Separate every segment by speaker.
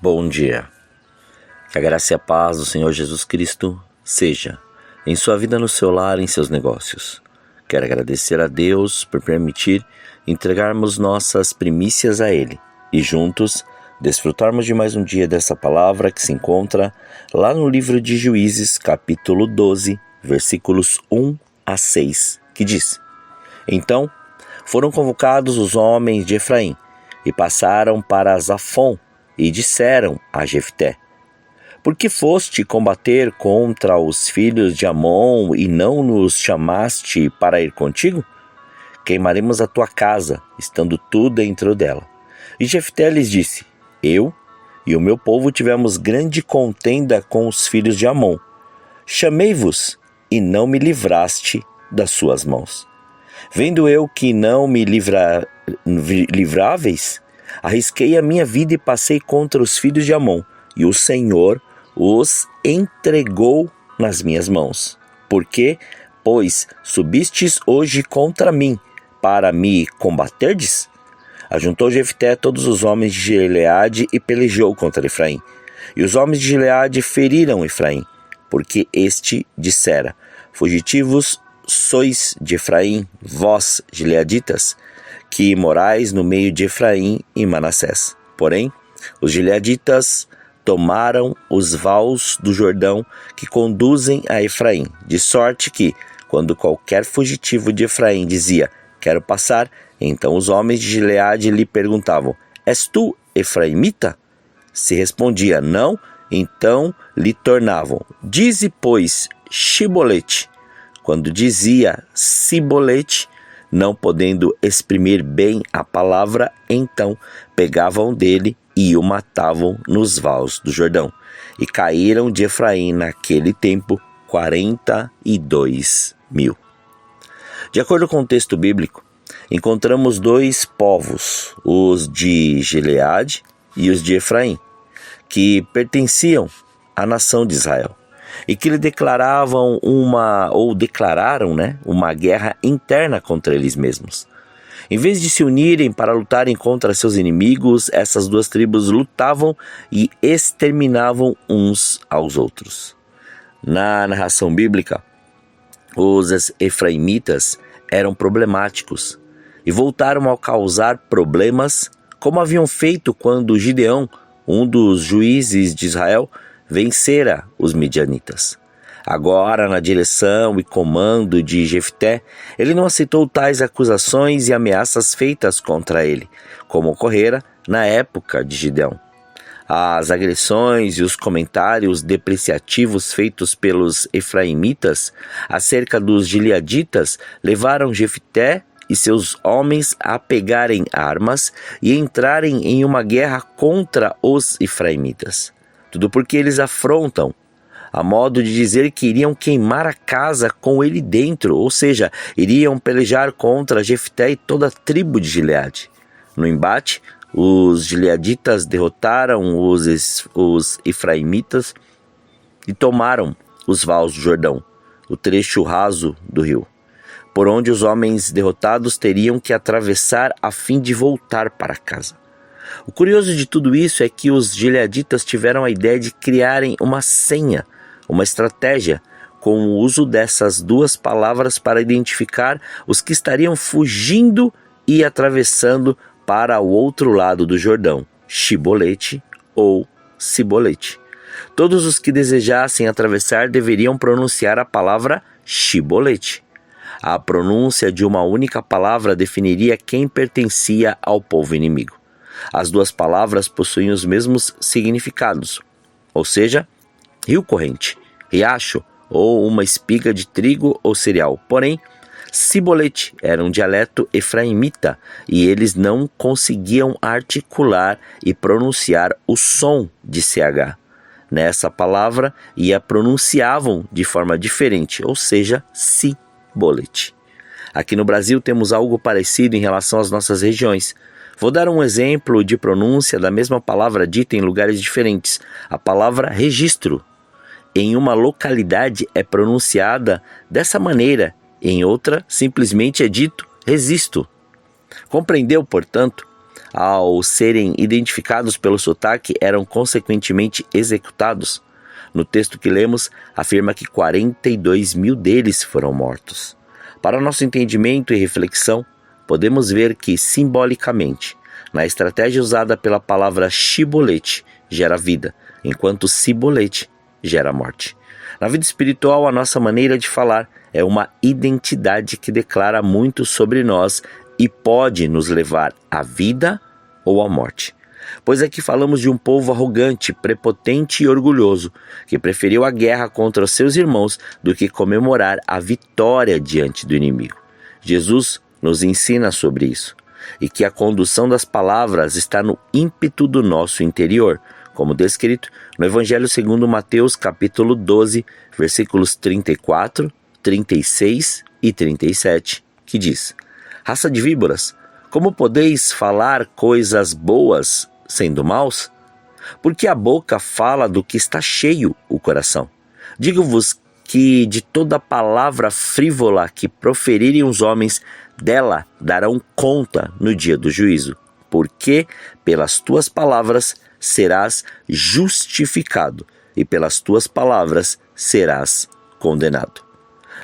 Speaker 1: Bom dia. Que a graça e a paz do Senhor Jesus Cristo seja em sua vida, no seu lar, em seus negócios. Quero agradecer a Deus por permitir entregarmos nossas primícias a Ele e juntos desfrutarmos de mais um dia dessa palavra que se encontra lá no livro de Juízes, capítulo 12, versículos 1 a 6, que diz: Então foram convocados os homens de Efraim e passaram para Zafon e disseram a Jefté: Por que foste combater contra os filhos de Amon e não nos chamaste para ir contigo? Queimaremos a tua casa, estando tu dentro dela. E Jefté lhes disse: Eu e o meu povo tivemos grande contenda com os filhos de Amon. Chamei-vos e não me livraste das suas mãos. Vendo eu que não me livráveis, arrisquei a minha vida e passei contra os filhos de Amon, e o Senhor os entregou nas minhas mãos. Por que, pois, subistes hoje contra mim, para me combaterdes? Ajuntou Jefté todos os homens de Gileade e pelejou contra Efraim. E os homens de Gileade feriram Efraim, porque este dissera: Fugitivos sois de Efraim, vós, gileaditas, que morais no meio de Efraim e Manassés. Porém, os gileaditas tomaram os vales do Jordão que conduzem a Efraim, de sorte que, quando qualquer fugitivo de Efraim dizia: Quero passar, então os homens de Gileade lhe perguntavam: És tu efraimita? Se respondia: Não, então lhe tornavam: Dize, pois, Shibolete. Quando dizia Sibolete, não podendo exprimir bem a palavra, então pegavam dele e o matavam nos vales do Jordão. E caíram de Efraim naquele tempo 42.000. De acordo com o texto bíblico, encontramos dois povos, os de Gileade e os de Efraim, que pertenciam à nação de Israel e que lhe declararam uma guerra interna contra eles mesmos. Em vez de se unirem para lutarem contra seus inimigos, essas duas tribos lutavam e exterminavam uns aos outros. Na narração bíblica, os efraimitas eram problemáticos e voltaram a causar problemas, como haviam feito quando Gideão, um dos juízes de Israel, vencera os midianitas. Agora, na direção e comando de Jefté, ele não aceitou tais acusações e ameaças feitas contra ele, como ocorrera na época de Gideão. As agressões e os comentários depreciativos feitos pelos efraimitas acerca dos gileaditas levaram Jefté e seus homens a pegarem armas e entrarem em uma guerra contra os efraimitas. Tudo porque eles afrontam, a modo de dizer que iriam queimar a casa com ele dentro, ou seja, iriam pelejar contra Jefté e toda a tribo de Gileade. No embate, os gileaditas derrotaram os efraimitas e tomaram os vales do Jordão, o trecho raso do rio, por onde os homens derrotados teriam que atravessar a fim de voltar para casa. O curioso de tudo isso é que os gileaditas tiveram a ideia de criarem uma senha, uma estratégia, com o uso dessas duas palavras para identificar os que estariam fugindo e atravessando para o outro lado do Jordão, Shibolete ou Sibolete. Todos os que desejassem atravessar deveriam pronunciar a palavra Shibolete. A pronúncia de uma única palavra definiria quem pertencia ao povo inimigo. As duas palavras possuem os mesmos significados, ou seja, rio corrente, riacho ou uma espiga de trigo ou cereal. Porém, Sibolete era um dialeto efraimita e eles não conseguiam articular e pronunciar o som de CH nessa palavra e a pronunciavam de forma diferente, ou seja, Sibolete. Aqui no Brasil temos algo parecido em relação às nossas regiões. Vou dar um exemplo de pronúncia da mesma palavra dita em lugares diferentes. A palavra registro, em uma localidade, é pronunciada dessa maneira, em outra, simplesmente é dito resisto. Compreendeu, portanto? ao serem identificados pelo sotaque, eram consequentemente executados. No texto que lemos, afirma que 42 mil deles foram mortos. Para nosso entendimento e reflexão, podemos ver que, simbolicamente, na estratégia usada pela palavra shibolete gera vida, enquanto sibolete gera morte. Na vida espiritual, a nossa maneira de falar é uma identidade que declara muito sobre nós e pode nos levar à vida ou à morte. Pois aqui falamos de um povo arrogante, prepotente e orgulhoso, que preferiu a guerra contra os seus irmãos do que comemorar a vitória diante do inimigo. Jesus nos ensina sobre isso, e que a condução das palavras está no ímpeto do nosso interior, como descrito no Evangelho segundo Mateus, capítulo 12, versículos 34, 36 e 37, que diz: Raça de víboras, como podeis falar coisas boas sendo maus? Porque a boca fala do que está cheio o coração. Digo-vos que de toda palavra frívola que proferirem os homens, dela darão conta no dia do juízo. Porque pelas tuas palavras serás justificado, e pelas tuas palavras serás condenado.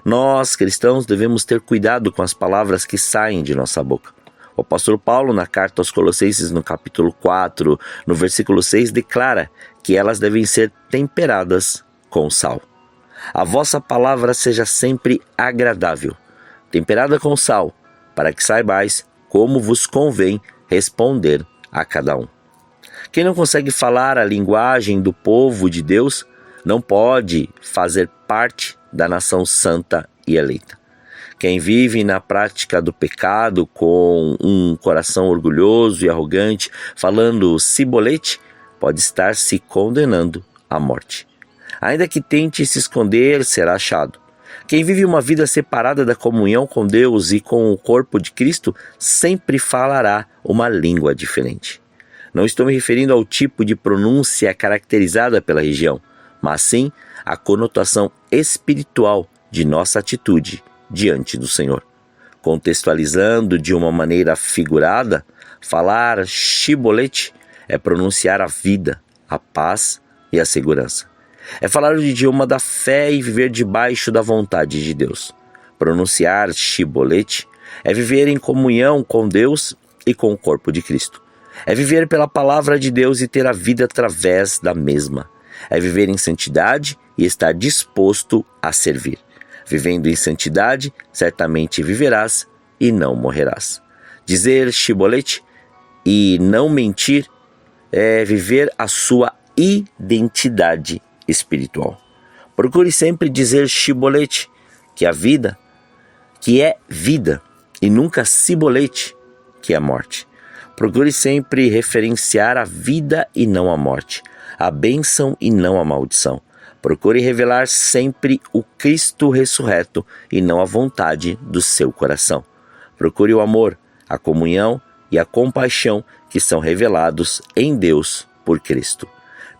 Speaker 1: Nós, cristãos, devemos ter cuidado com as palavras que saem de nossa boca. O apóstolo Paulo, na carta aos Colossenses, no capítulo 4, no versículo 6, declara que elas devem ser temperadas com sal. A vossa palavra seja sempre agradável, temperada com sal, para que saibais como vos convém responder a cada um. Quem não consegue falar a linguagem do povo de Deus não pode fazer parte da nação santa e eleita. Quem vive na prática do pecado com um coração orgulhoso e arrogante, falando cibolete, pode estar se condenando à morte. Ainda que tente se esconder, será achado. Quem vive uma vida separada da comunhão com Deus e com o corpo de Cristo sempre falará uma língua diferente. Não estou me referindo ao tipo de pronúncia caracterizada pela região, mas sim à conotação espiritual de nossa atitude diante do Senhor. Contextualizando de uma maneira figurada, falar shibolete é pronunciar a vida, a paz e a segurança. É falar o idioma da fé e viver debaixo da vontade de Deus. Pronunciar shibolete é viver em comunhão com Deus e com o corpo de Cristo. É viver pela palavra de Deus e ter a vida através da mesma. É viver em santidade e estar disposto a servir. Vivendo em santidade, certamente viverás e não morrerás. Dizer shibolete e não mentir é viver a sua identidade espiritual. Procure sempre dizer shibolete, que é vida, e nunca cibolete, que é morte. Procure sempre referenciar a vida e não a morte, a bênção e não a maldição. Procure revelar sempre o Cristo ressurreto e não a vontade do seu coração. Procure o amor, a comunhão e a compaixão que são revelados em Deus por Cristo.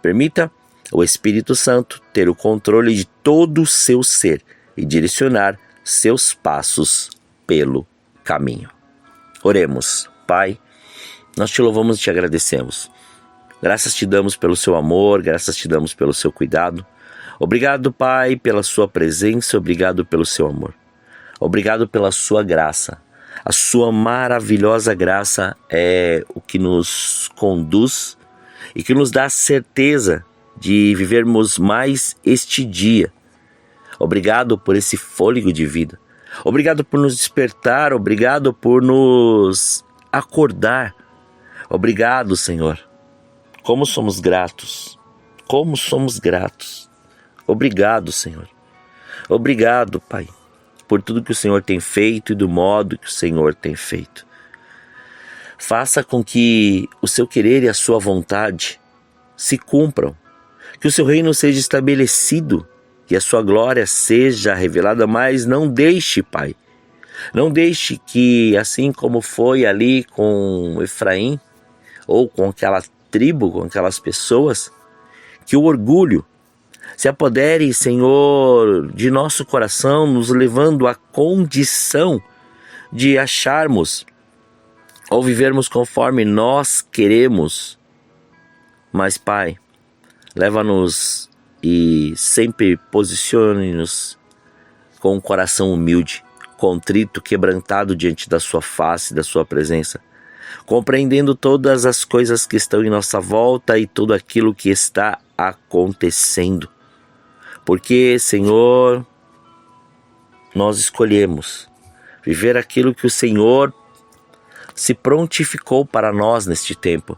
Speaker 1: Permita o Espírito Santo ter o controle de todo o seu ser e direcionar seus passos pelo caminho. Oremos. Pai, nós te louvamos e te agradecemos. Graças te damos pelo seu amor, graças te damos pelo seu cuidado. Obrigado, Pai, pela sua presença, obrigado pelo seu amor. Obrigado pela sua graça. A sua maravilhosa graça é o que nos conduz e que nos dá a certeza de vivermos mais este dia. Obrigado por esse fôlego de vida. Obrigado por nos despertar, obrigado por nos acordar. Obrigado, Senhor. Como somos gratos. Como somos gratos. Obrigado, Senhor. Obrigado, Pai, por tudo que o Senhor tem feito e do modo que o Senhor tem feito. Faça com que o seu querer e a sua vontade se cumpram. Que o seu reino seja estabelecido e a sua glória seja revelada, mas não deixe, Pai. Não deixe que, assim como foi ali com Efraim, ou com aquela tribo, com aquelas pessoas, que o orgulho se apodere, Senhor, de nosso coração, nos levando à condição de acharmos ou vivermos conforme nós queremos. Mas, Pai, leva-nos e sempre posicione-nos com um coração humilde, contrito, quebrantado diante da sua face, da sua presença, compreendendo todas as coisas que estão em nossa volta e tudo aquilo que está acontecendo. Porque, Senhor, nós escolhemos viver aquilo que o Senhor se prontificou para nós neste tempo,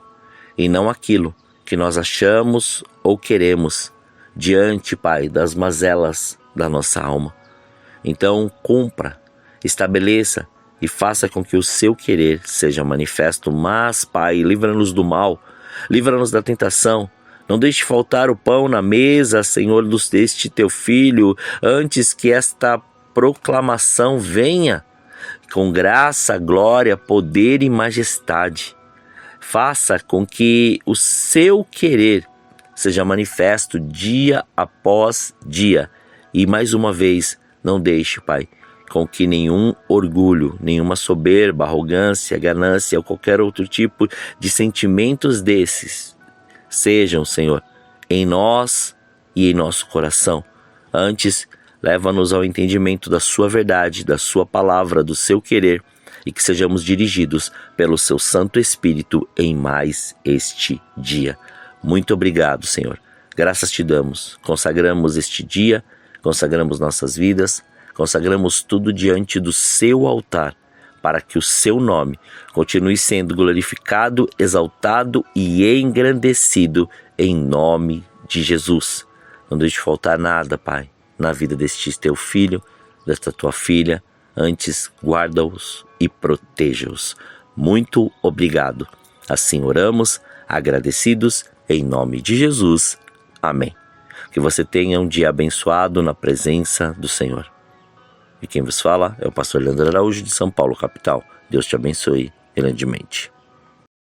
Speaker 1: e não aquilo que nós achamos ou queremos diante, Pai, das mazelas da nossa alma. Então, cumpra, estabeleça e faça com que o seu querer seja manifesto. Mas, Pai, livra-nos do mal, livra-nos da tentação. Não deixe faltar o pão na mesa, Senhor, deste teu filho, antes que esta proclamação venha com graça, glória, poder e majestade. Faça com que o seu querer seja manifesto dia após dia. E mais uma vez, não deixe, Pai, com que nenhum orgulho, nenhuma soberba, arrogância, ganância ou qualquer outro tipo de sentimentos desses sejam, Senhor, em nós e em nosso coração. Antes, leva-nos ao entendimento da sua verdade, da sua palavra, do seu querer, e que sejamos dirigidos pelo seu Santo Espírito em mais este dia. Muito obrigado, Senhor. Graças te damos. Consagramos este dia, consagramos nossas vidas, consagramos tudo diante do seu altar, para que o seu nome continue sendo glorificado, exaltado e engrandecido em nome de Jesus. Não deixe faltar nada, Pai, na vida deste teu filho, desta tua filha. Antes, guarda-os e proteja-os. Muito obrigado. Assim oramos, agradecidos, em nome de Jesus. Amém. Que você tenha um dia abençoado na presença do Senhor. E quem vos fala é o pastor Leandro Araújo, de São Paulo, capital. Deus te abençoe grandemente.